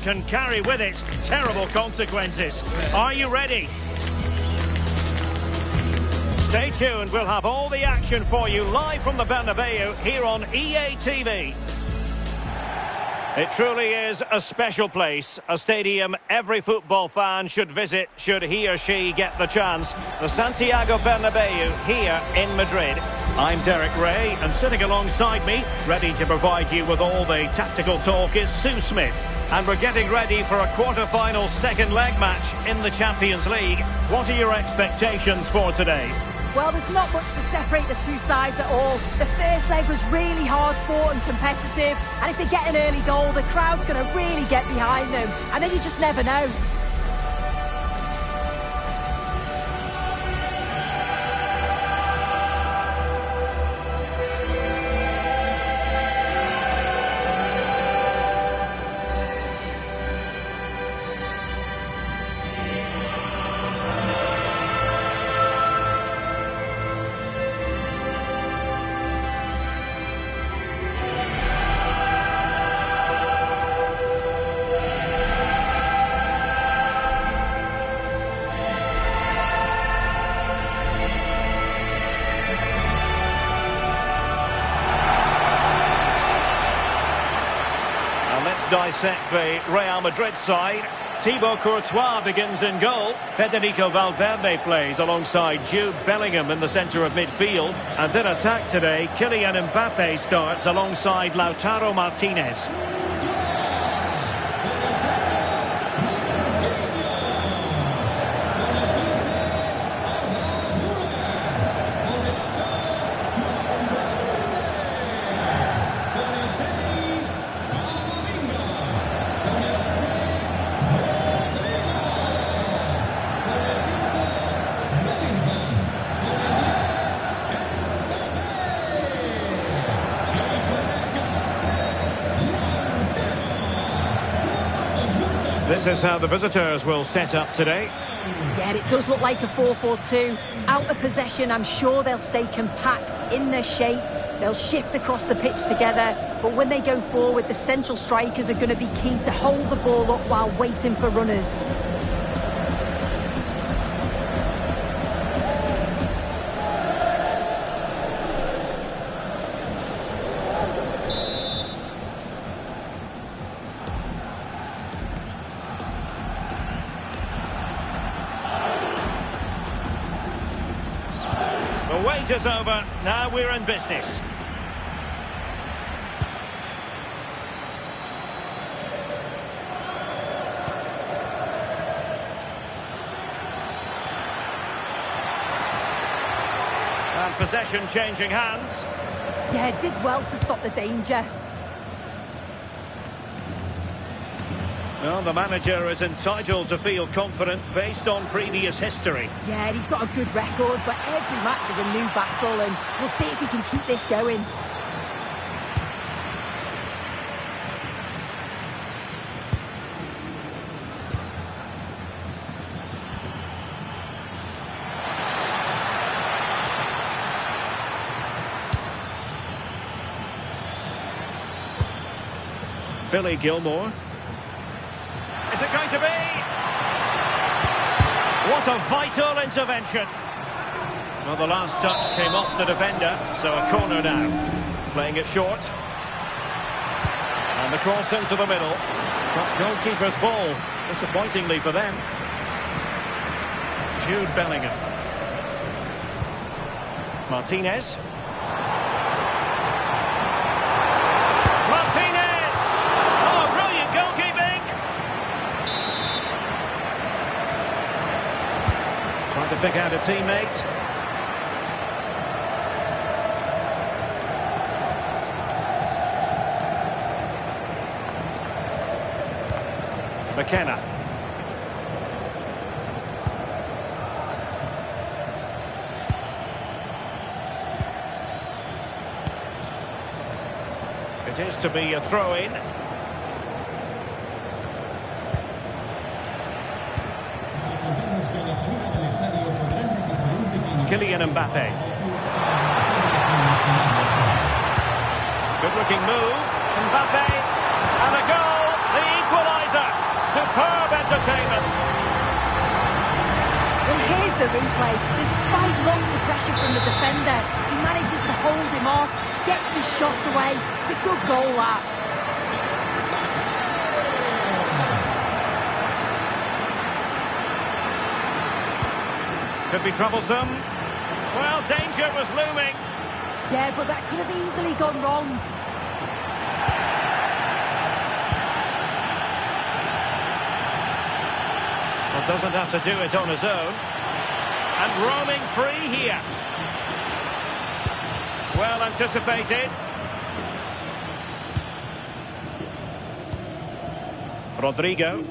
can carry with it terrible consequences. Are you ready? Stay tuned, we'll have all the action for you live from the Bernabeu here on EA TV. It truly is a special place, a stadium every football fan should visit should he or she get the chance. The Santiago Bernabeu here in Madrid. I'm Derek Ray, and sitting alongside me, ready to provide you with all the tactical talk, is Sue Smith. And we're getting ready for a quarter-final second leg match in the Champions League. What are your expectations for today? Well, there's not much to separate the two sides at all. The first leg was really hard fought and competitive, and if they get an early goal, the crowd's going to really get behind them, and then you just never know. Dissect the Real Madrid side. Thibaut Courtois begins in goal. Federico Valverde plays alongside Jude Bellingham in the centre of midfield. And in attack today, Kylian Mbappe starts alongside Lautaro Martinez. This is how the visitors will set up today. Yeah, it does look like a 4-4-2. Out of possession, I'm sure they'll stay compact in their shape. They'll shift across the pitch together. But when they go forward, the central strikers are going to be key to hold the ball up while waiting for runners. The wait is over. Now we're in business. And possession changing hands. Yeah, did well to stop the danger. Well, the manager is entitled to feel confident based on previous history. Yeah, and he's got a good record, but every match is a new battle, and we'll see if he can keep this going. Billy Gilmore. Is it going to be? What a vital intervention. Well, the last touch came off the defender, so a corner now. Playing it short. And the cross into the middle. Goalkeeper's ball, disappointingly for them. Jude Bellingham. Martinez. Martinez! Oh, brilliant goalkeeping! Trying to pick out a teammate. McKenna. It is to be a throw-in. Kylian Mbappe. Good-looking move. Mbappe. And a goal. The equaliser. Superb entertainment. And here's the replay. Despite lots of pressure from the defender, he manages to hold him off, gets his shot away. It's a good goal, that. Could be troublesome. Well, danger was looming. Yeah, but that could have easily gone wrong. Well, doesn't have to do it on his own. And roaming free here. Well anticipated. Rodrigo.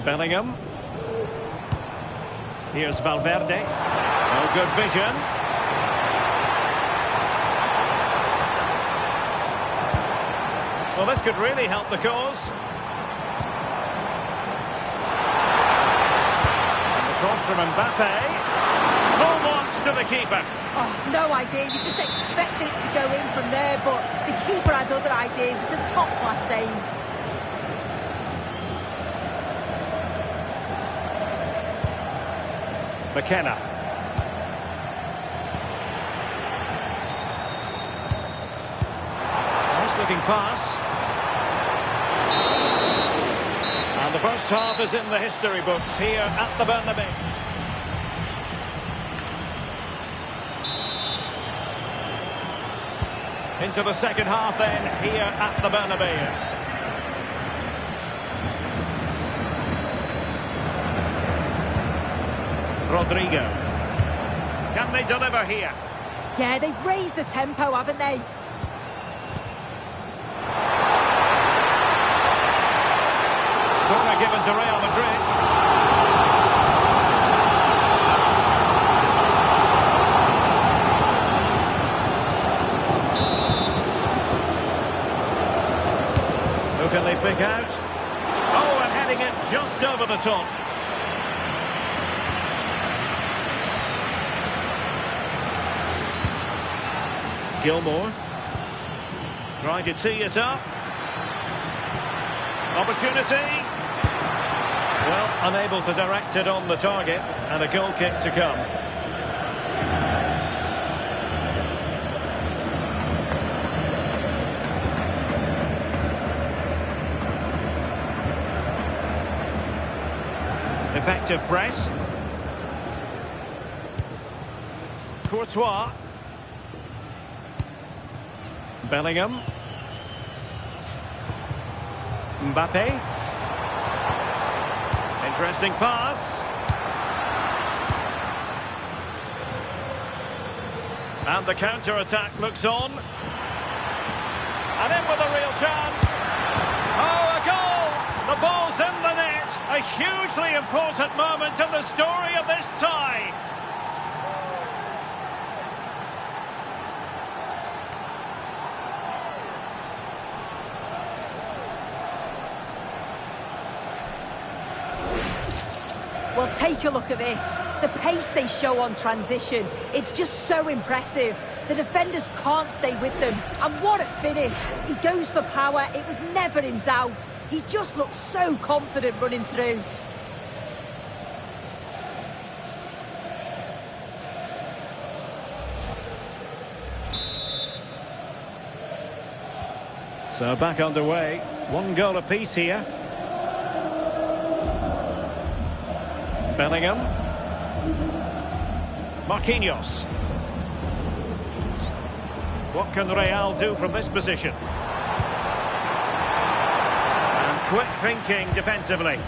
Bellingham. Here's Valverde. Oh, good vision. Well, this could really help the cause. And the cross from Mbappe. Full launch to the keeper. Oh, no idea. You just expected it to go in from there, but the keeper had other ideas. It's a top-class save. McKenna. Nice looking pass. And the first half is in the history books here at the Bernabeu. Into the second half then here at the Bernabeu. Rodrigo. Can they deliver here? Yeah, they've raised the tempo, haven't they? Corner given to Real Madrid. Who can they pick out? Oh, and heading it just over the top. Gilmore trying to tee it up. Opportunity. Well, unable to direct it on the target, and a goal kick to come. Effective press. Courtois. Bellingham. Mbappe. Interesting pass. And the counter-attack looks on. And in with a real chance. Oh, a goal! The ball's in the net. A hugely important moment in the story of this tie. Well, take a look at this. The pace they show on transition, it's just so impressive. The defenders can't stay with them. And what a finish. He goes for power. It was never in doubt. He just looks so confident running through. So back underway. One goal apiece here. Bellingham. Marquinhos. What can Real do from this position? And quick thinking defensively.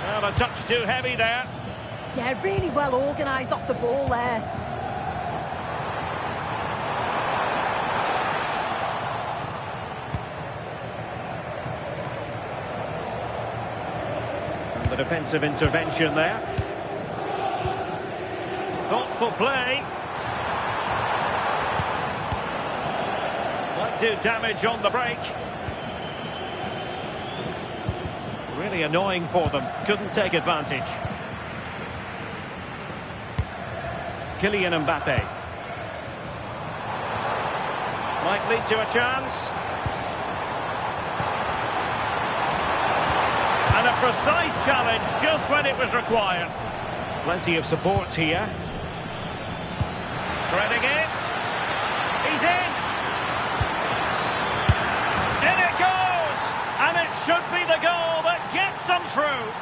Well, a touch too heavy there. Yeah, really well organised off the ball there. And the defensive intervention there. Thoughtful play. Might do damage on the break. really annoying for them. Couldn't take advantage. Kylian Mbappe. Might lead to a chance. And a precise challenge just when it was required. Plenty of support here. Threading it. He's in. In it goes. And it should be the goal that gets them through.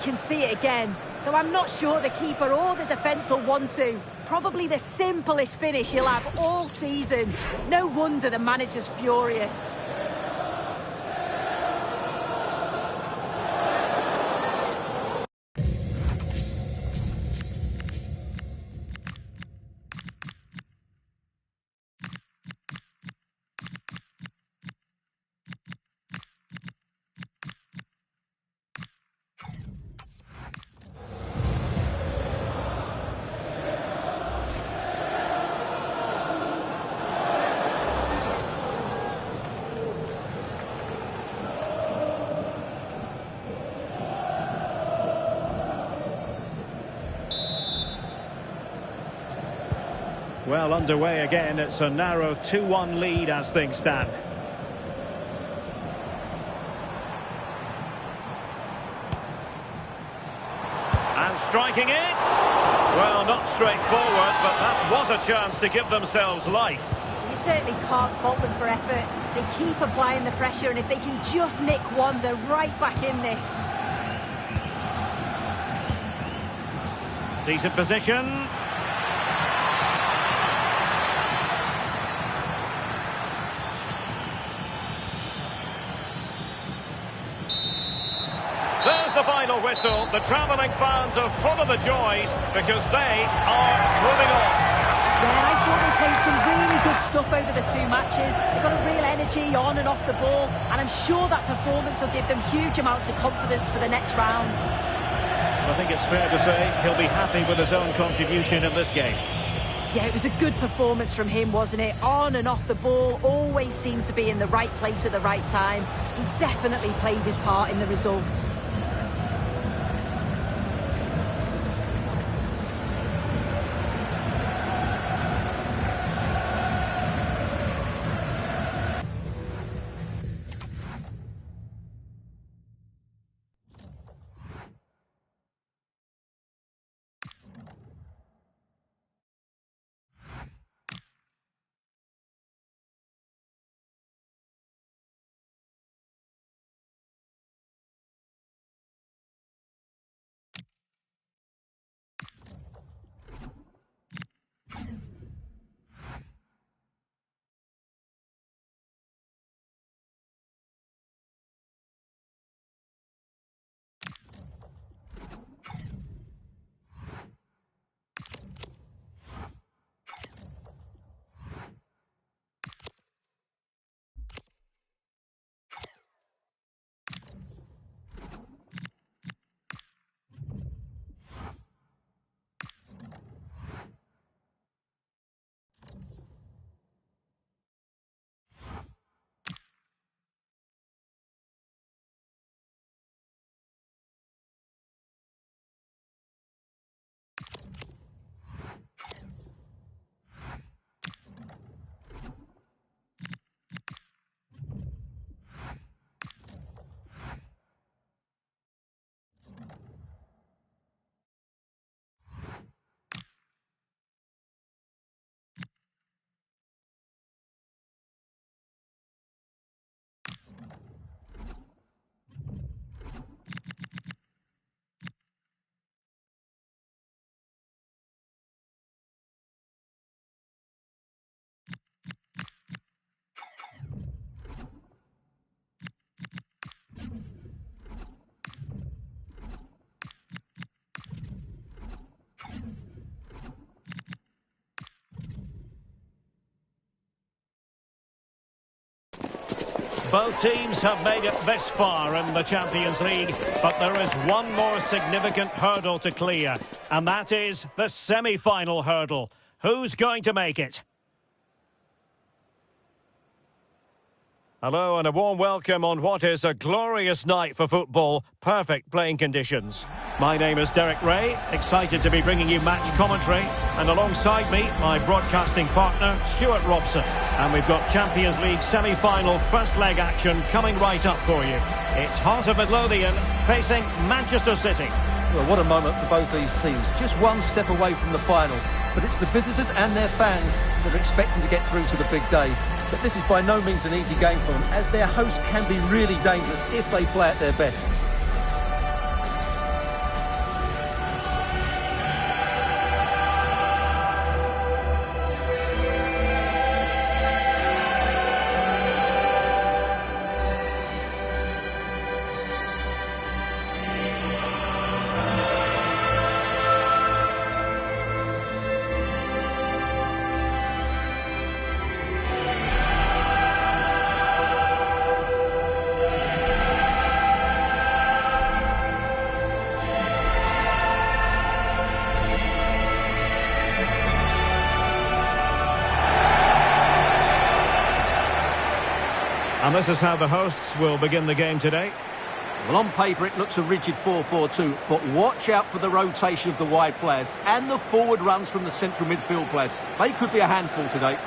Can see it again, though I'm not sure the keeper or the defence will want to. Probably the simplest finish he'll have all season. No wonder the manager's furious. Well, underway again. It's a narrow 2-1 lead as things stand. And striking it. Well, not straightforward, but that was a chance to give themselves life. You certainly can't fault them for effort. They keep applying the pressure, and if they can just nick one, they're right back in this. Decent position. There's the final whistle. The travelling fans are full of the joys because they are moving on. Yeah, I thought they played some really good stuff over the two matches. They've got a real energy on and off the ball, and I'm sure that performance will give them huge amounts of confidence for the next round. I think it's fair to say he'll be happy with his own contribution in this game. Yeah, it was a good performance from him, wasn't it? On and off the ball, always seemed to be in the right place at the right time. He definitely played his part in the results. Both teams have made it this far in the Champions League, but there is one more significant hurdle to clear, and that is the semi-final hurdle. Who's going to make it? Hello and a warm welcome on what is a glorious night for football. Perfect playing conditions. My name is Derek Ray, excited to be bringing you match commentary. And alongside me, my broadcasting partner, Stewart Robson. And we've got Champions League semi-final first leg action coming right up for you. It's Heart of Midlothian facing Manchester City. Well, what a moment for both these teams. Just one step away from the final. But it's the visitors and their fans that are expecting to get through to the big day. But this is by no means an easy game for them, as their hosts can be really dangerous if they play at their best. And this is how the hosts will begin the game today. Well, on paper it looks a rigid 4-4-2, but watch out for the rotation of the wide players and the forward runs from the central midfield players. They could be a handful today.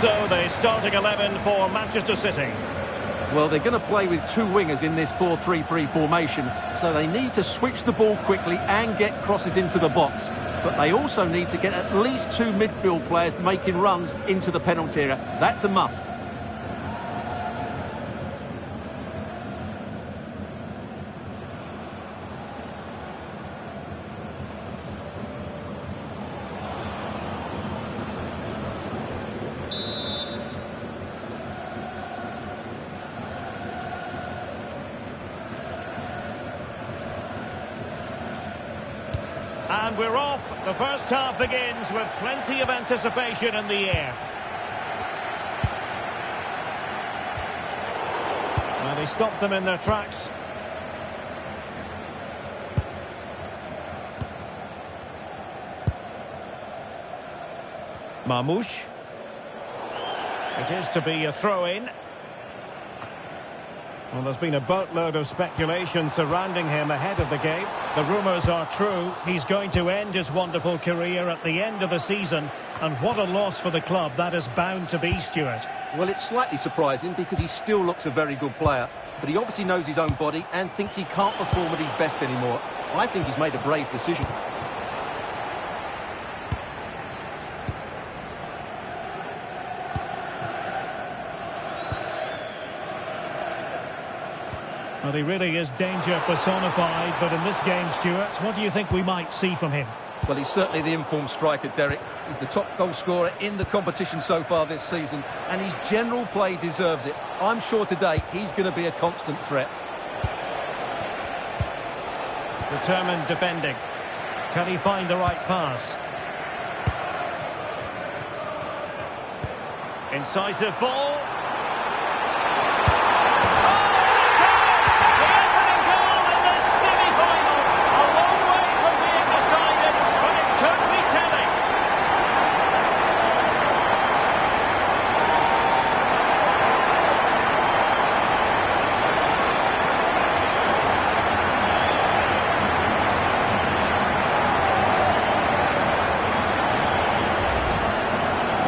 So the starting 11 for Manchester City. Well, they're going to play with two wingers in this 4-3-3 formation, so they need to switch the ball quickly and get crosses into the box. But they also need to get at least two midfield players making runs into the penalty area. That's a must. And we're off. The first half begins with plenty of anticipation in the air. And he stopped them in their tracks. Mamouche. It is to be a throw-in. Well, there's been a boatload of speculation surrounding him ahead of the game. The rumours are true. He's going to end his wonderful career at the end of the season. And what a loss for the club that is bound to be, Stewart. Well, it's slightly surprising because he still looks a very good player. But he obviously knows his own body and thinks he can't perform at his best anymore. I think he's made a brave decision. Well, he really is danger personified, but in this game, Stewart, what do you think we might see from him? Well, he's certainly the informed striker, Derek. He's the top goal scorer in the competition so far this season, and his general play deserves it. I'm sure today he's going to be a constant threat. Determined defending. Can he find the right pass? Incisive ball.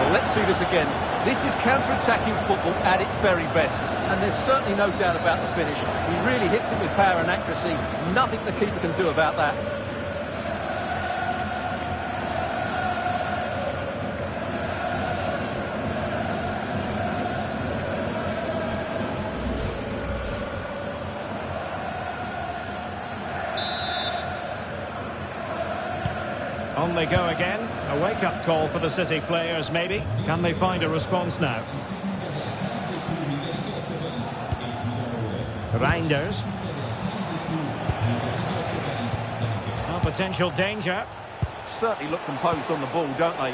Let's see this again. This is counter-attacking football at its very best. And there's certainly no doubt about the finish. He really hits it with power and accuracy. Nothing the keeper can do about that. they go again? A wake-up call for the City players, maybe? Can they find a response now? Reinders. Oh, potential danger. Certainly look composed on the ball, don't they?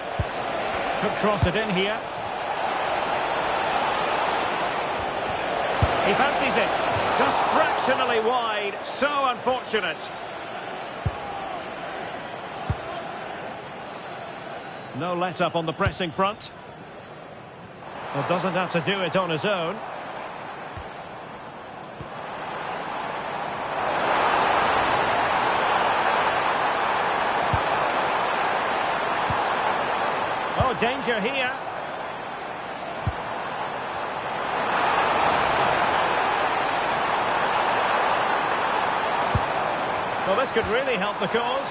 Could cross it in here. He fancies it. Just fractionally wide. So unfortunate. No let-up on the pressing front. Well, doesn't have to do it on his own. Oh, danger here. Well, this could really help the cause.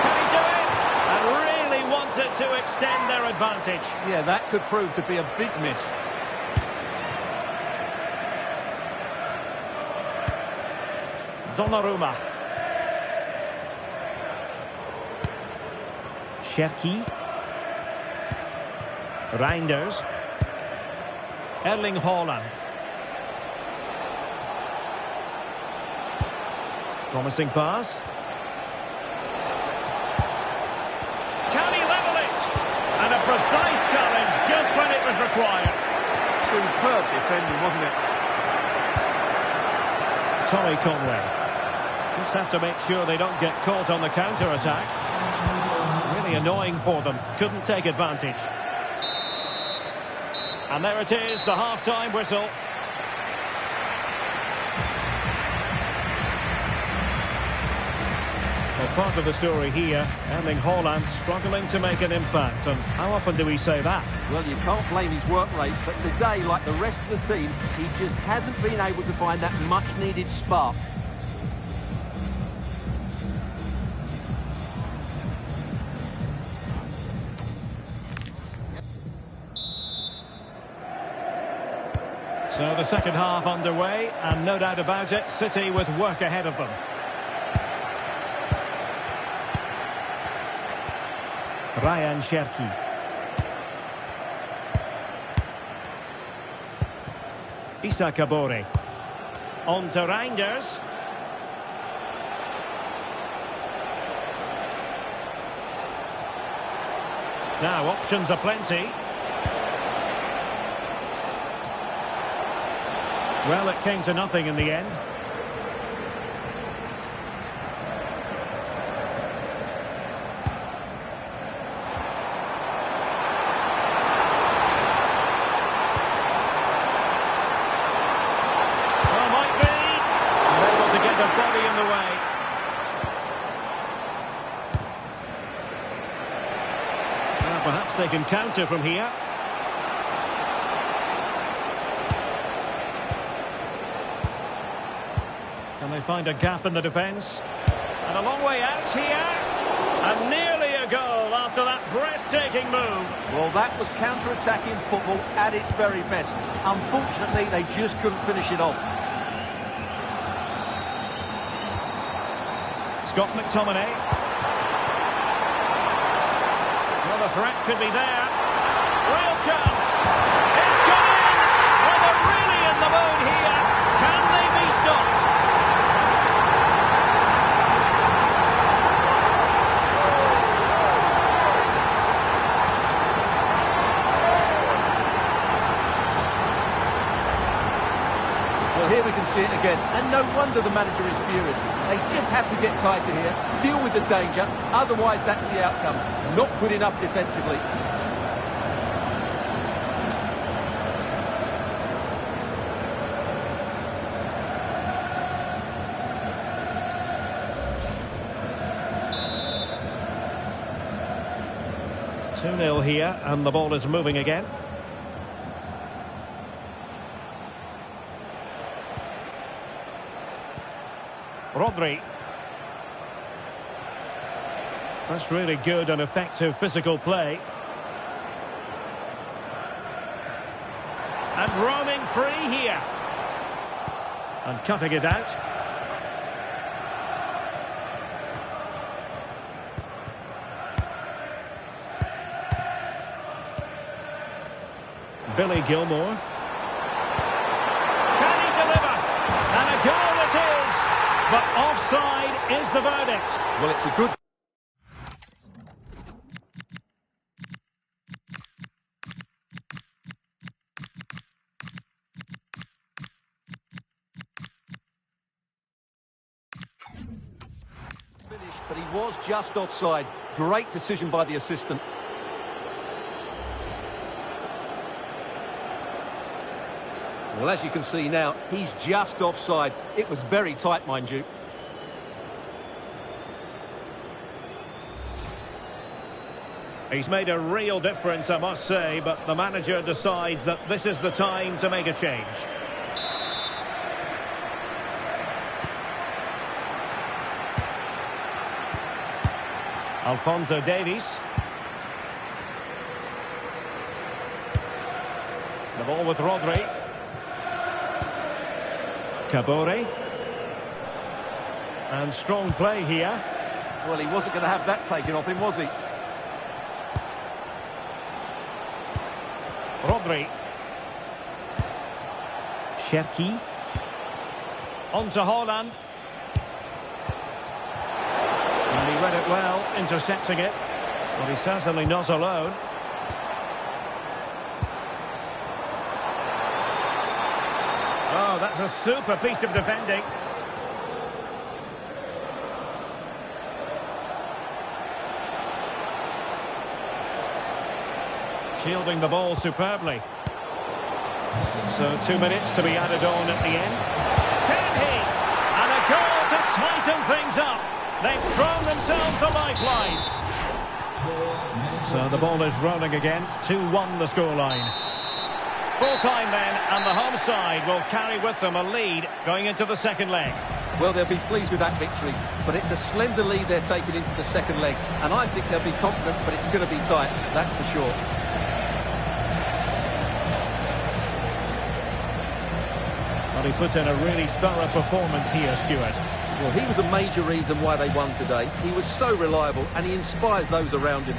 Can he do it? And really wanted to extend their advantage. Yeah, that could prove to be a big miss. Donnarumma. Cherki. Reinders. Erling Haaland. Promising pass. Can he level it? And a precise challenge just when it was required. Superb defending, wasn't it? Tommy Conway. Just have to make sure they don't get caught on the counter-attack. Really annoying for them. Couldn't take advantage. And there it is, the half-time whistle. Well, part of the story here, Erling Haaland struggling to make an impact. And how often do we say that? Well, you can't blame his work rate, but today, like the rest of the team, he just hasn't been able to find that much-needed spark. So the second half underway, and no doubt about it, City with work ahead of them. Ryan Cherki. Issa Kabore. On to Reinders. Now options are plenty. Well, it came to nothing in the end. Well, might be. And able to get the body in the way. Well, perhaps they can counter from here. Can they find a gap in the defence? And a long way out here. And nearly a goal after that breathtaking move. Well, that was counter-attacking football at its very best. Unfortunately, they just couldn't finish it off. Scott McTominay. Well, the threat could be there. Real chance. It's gone in. Well, they're really in the mood here. Can they be stopped? Here we can see it again, and no wonder the manager is furious. They just have to get tighter here, deal with the danger, otherwise that's the outcome. Not good enough defensively. Two 2-0 here, and the ball is moving again. Rodri. That's really good and effective physical play. And roaming free here. And cutting it out. Billy Gilmore. Can he deliver? And a goal it is! But offside is the verdict. Well, it's a good... finish, but he was just offside. Great decision by the assistant. Well, as you can see now, he's just offside. It was very tight, mind you. He's made a real difference, I must say, but the manager decides that this is the time to make a change. Alphonso Davies. The ball with Rodri. Kabore. And strong play here. Well, he wasn't going to have that taken off him, was he? Rodri. Cherki. On to Haaland. And he read it well, intercepting it. But he's certainly not alone. Oh, that's a super piece of defending. Shielding the ball superbly. So 2 minutes to be added on at the end. Can he? And a goal to tighten things up. They've thrown themselves a lifeline. So the ball is rolling again. 2-1 the scoreline. Full time then, and the home side will carry with them a lead going into the second leg. Well, they'll be pleased with that victory, but it's a slender lead they're taking into the second leg, and I think they'll be confident, but it's going to be tight, that's for sure. Well, he put in a really thorough performance here, Stewart. Well, he was a major reason why they won today. He was so reliable, and he inspires those around him.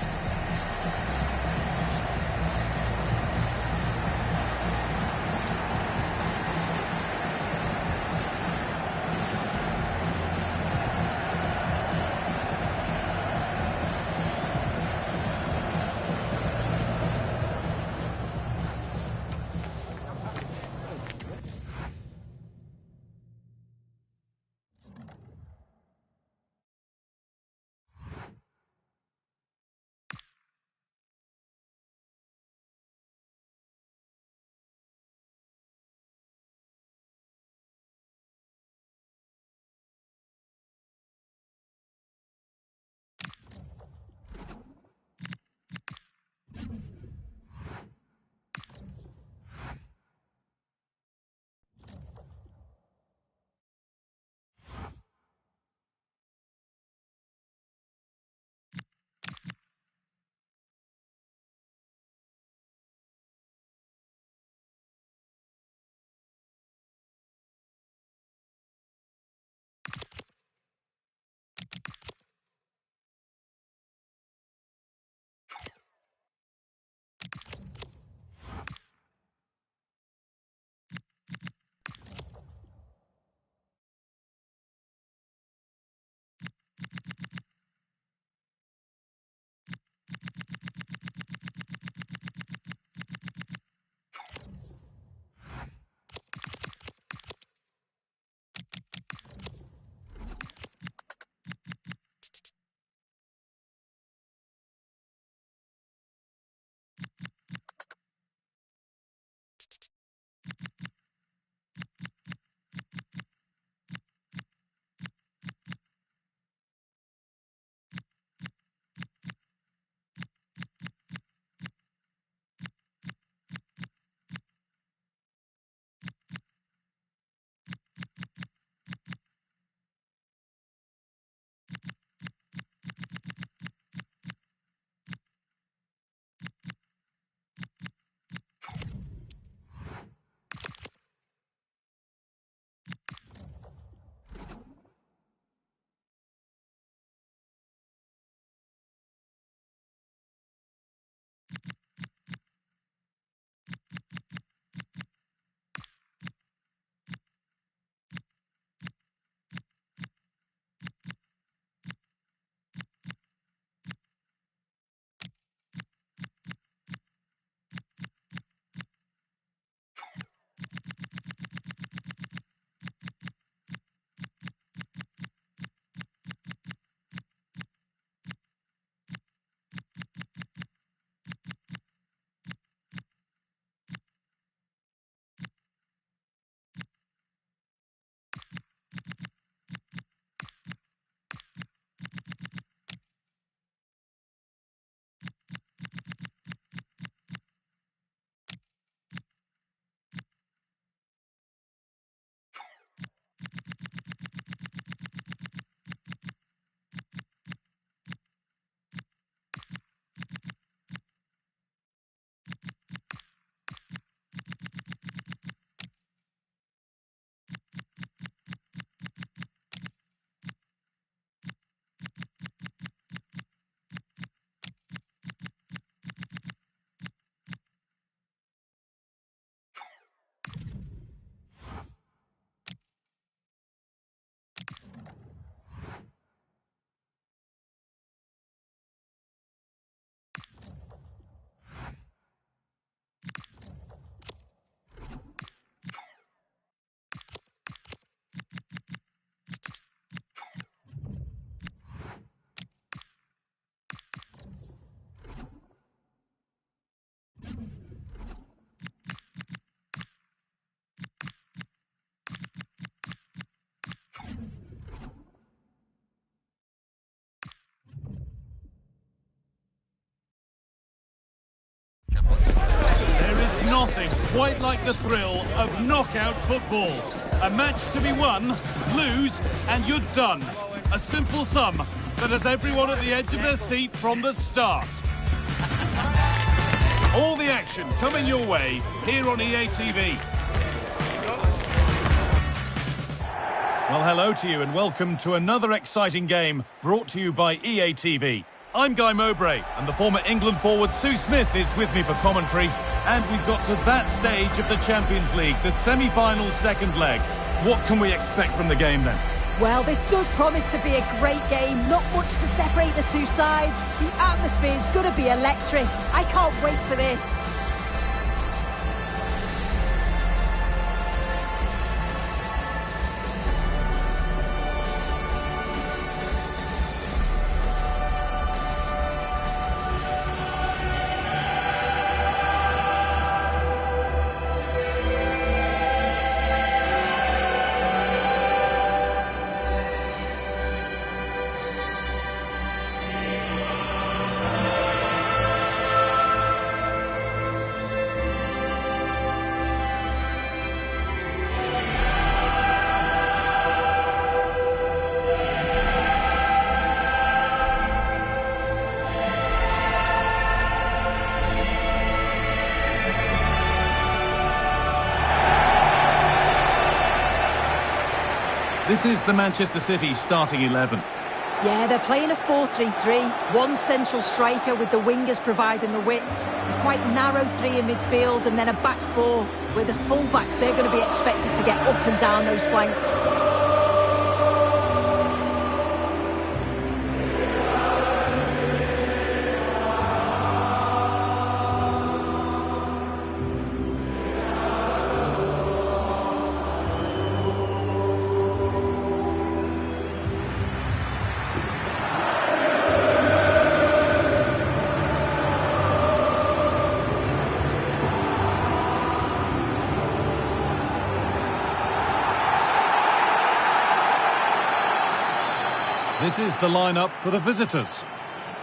nothing quite like the thrill of knockout football. A match to be won, lose, and you're done. A simple sum that has everyone at the edge of their seat from the start. All the action coming your way here on EA TV. Well, hello to you and welcome to another exciting game brought to you by EA TV. I'm Guy Mowbray and the former England forward Sue Smith is with me for commentary. And we've got to that stage of the Champions League, the semi-final second leg. What can we expect from the game then? Well, this does promise to be a great game. Not much to separate the two sides. The atmosphere is going to be electric. I can't wait for this. This is the Manchester City starting 11. Yeah, they're playing a 4-3-3. One central striker with the wingers providing the width. A quite narrow three in midfield and then a back four where the full-backs, they're going to be expected to get up and down those flanks. This is the lineup for the visitors.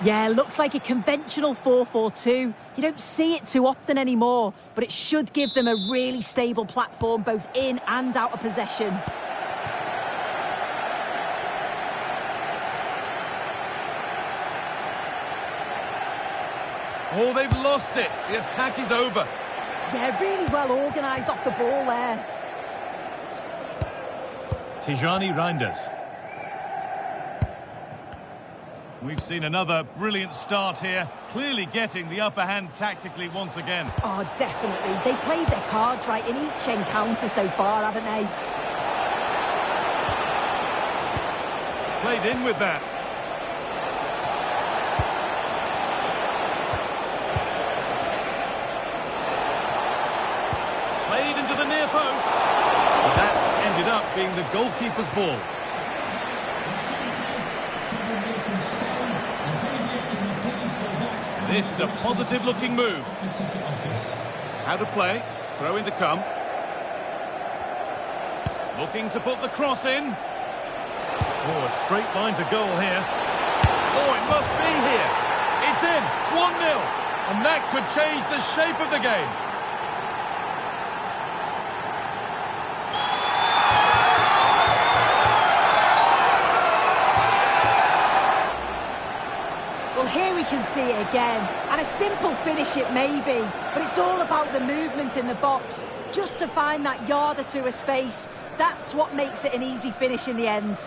Yeah, looks like a conventional 4-4-2. You don't see it too often anymore, but it should give them a really stable platform both in and out of possession. Oh, they've lost it. The attack is over. Yeah, really well organised off the ball there. Tijani Reinders. We've seen another brilliant start here, clearly getting the upper hand tactically once again. Oh, definitely. They played their cards right in each encounter so far, haven't they? Played in with that. Played into the near post. But that's ended up being the goalkeeper's ball. This is a positive-looking move. How to play. Throw in to come. Looking to put the cross in. Oh, a straight line to goal here. Oh, it must be here. It's in. 1-0. And that could change the shape of the game. Here we can see it again, and a simple finish it may be, but it's all about the movement in the box, just to find that yard or two of space. That's what makes it an easy finish in the end.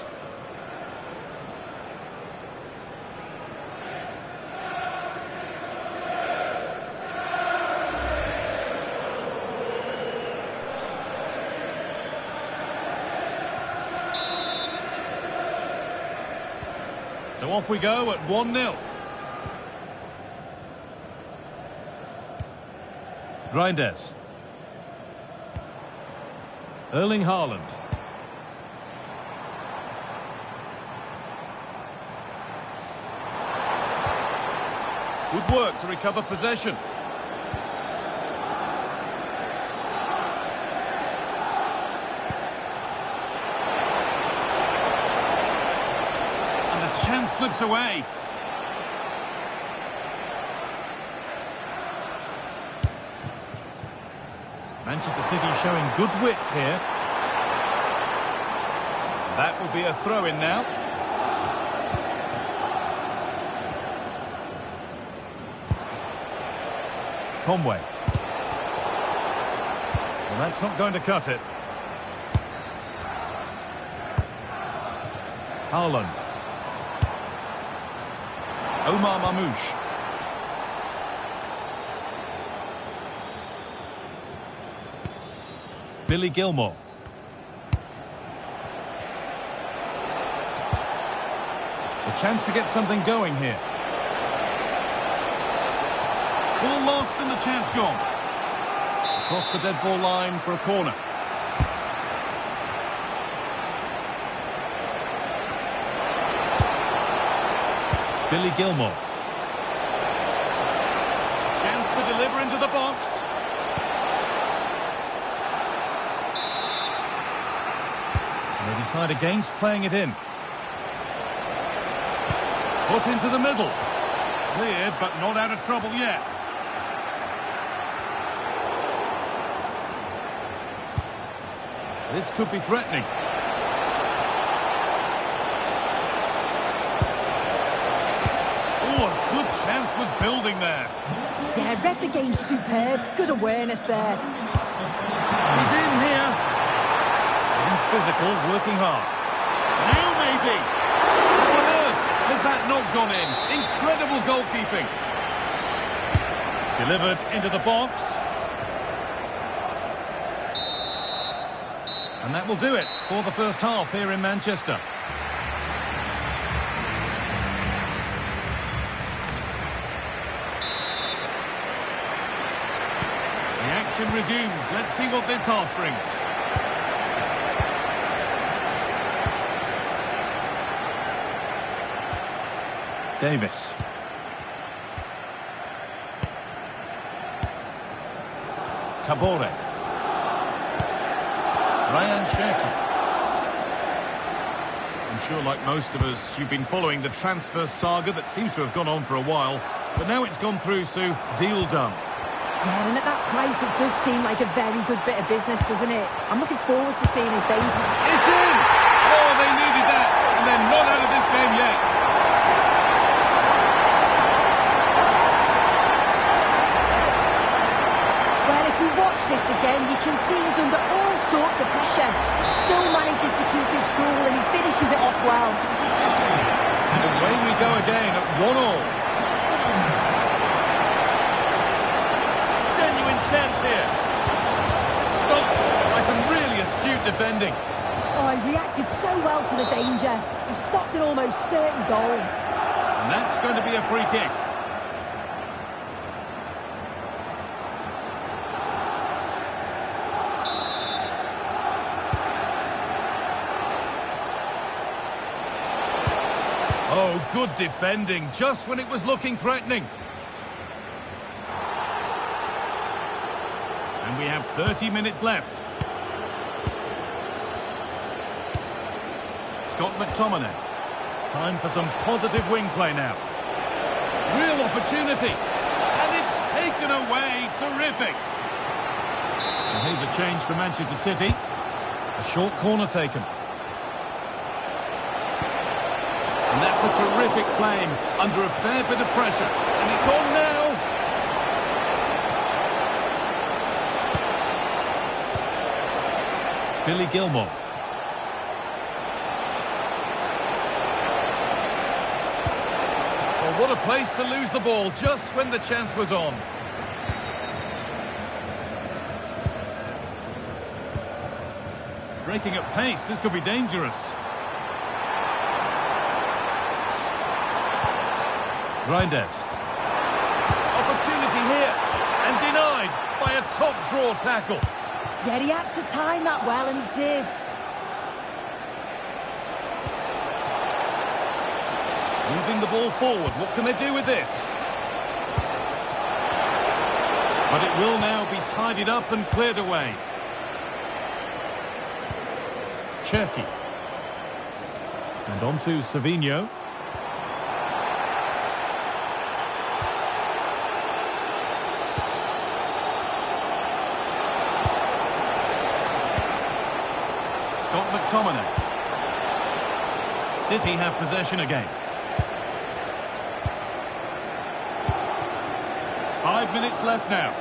So off we go at 1-0. Reinders. Erling Haaland. Good work to recover possession. And the chance slips away. Manchester City showing good width here. That will be a throw-in now. Conway. Well, that's not going to cut it. Haaland. Omar Mamouche. Billy Gilmore. A chance to get something going here. Ball lost and the chance gone. Across the dead ball line for a corner. Billy Gilmore. Chance to deliver into the box. And they decide against playing it in. Put into the middle. Cleared, but not out of trouble yet. This could be threatening. Oh, a good chance was building there. Yeah, read the game superb. Good awareness there. He's in here. Being physical, working hard. Now maybe. How on earth has that not gone in? Incredible goalkeeping. Delivered into the box. And that will do it for the first half here in Manchester. The action resumes. Let's see what this half brings. Davis. Cabore. Ryan Cherki. I'm sure, like most of us, you've been following the transfer saga that seems to have gone on for a while, but now it's gone through, so deal done. Yeah, and at that price, it does seem like a very good bit of business, doesn't it? I'm looking forward to seeing his debut. It's in! Oh, they needed that, and they're not out of this game yet. Well, if we watch this again, you can see he's under all sorts of pressure. Still manages to keep his cool, and he finishes it off well. And away we go again at 1-1. Chance here. Stopped by some really astute defending. Oh, he reacted so well to the danger. He stopped an almost certain goal. And that's going to be a free kick. Oh, good defending, just when it was looking threatening. And we have 30 minutes left. Scott McTominay. Time for some positive wing play now. Real opportunity. And it's taken away. Terrific. And here's a change for Manchester City. A short corner taken. And that's a terrific claim under a fair bit of pressure. And it's on now. Billy Gilmore. Well, what a place to lose the ball just when the chance was on. Breaking at pace, this could be dangerous. Reinders. Opportunity here, and denied by a top draw tackle. Yeah, he had to time that well, and he did. Moving the ball forward, what can they do with this? But it will now be tidied up and cleared away. Cherki. And on to Savinho. McTominay. City have possession again. 5 minutes left now.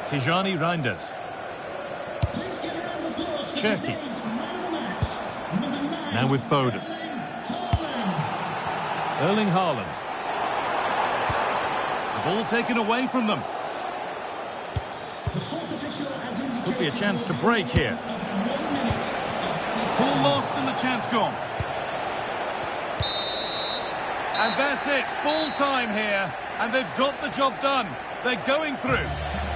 Tijani Reinders. Cherki. Now with Foden. Erling Haaland. The ball taken away from them. Could be a chance to break here. Ball lost and the chance gone. And that's it, full time here, and they've got the job done. They're going through.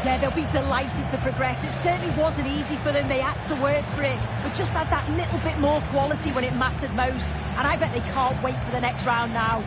Yeah, they'll be delighted to progress. It certainly wasn't easy for them. They had to work for it, but just had that little bit more quality when it mattered most. And I bet they can't wait for the next round now.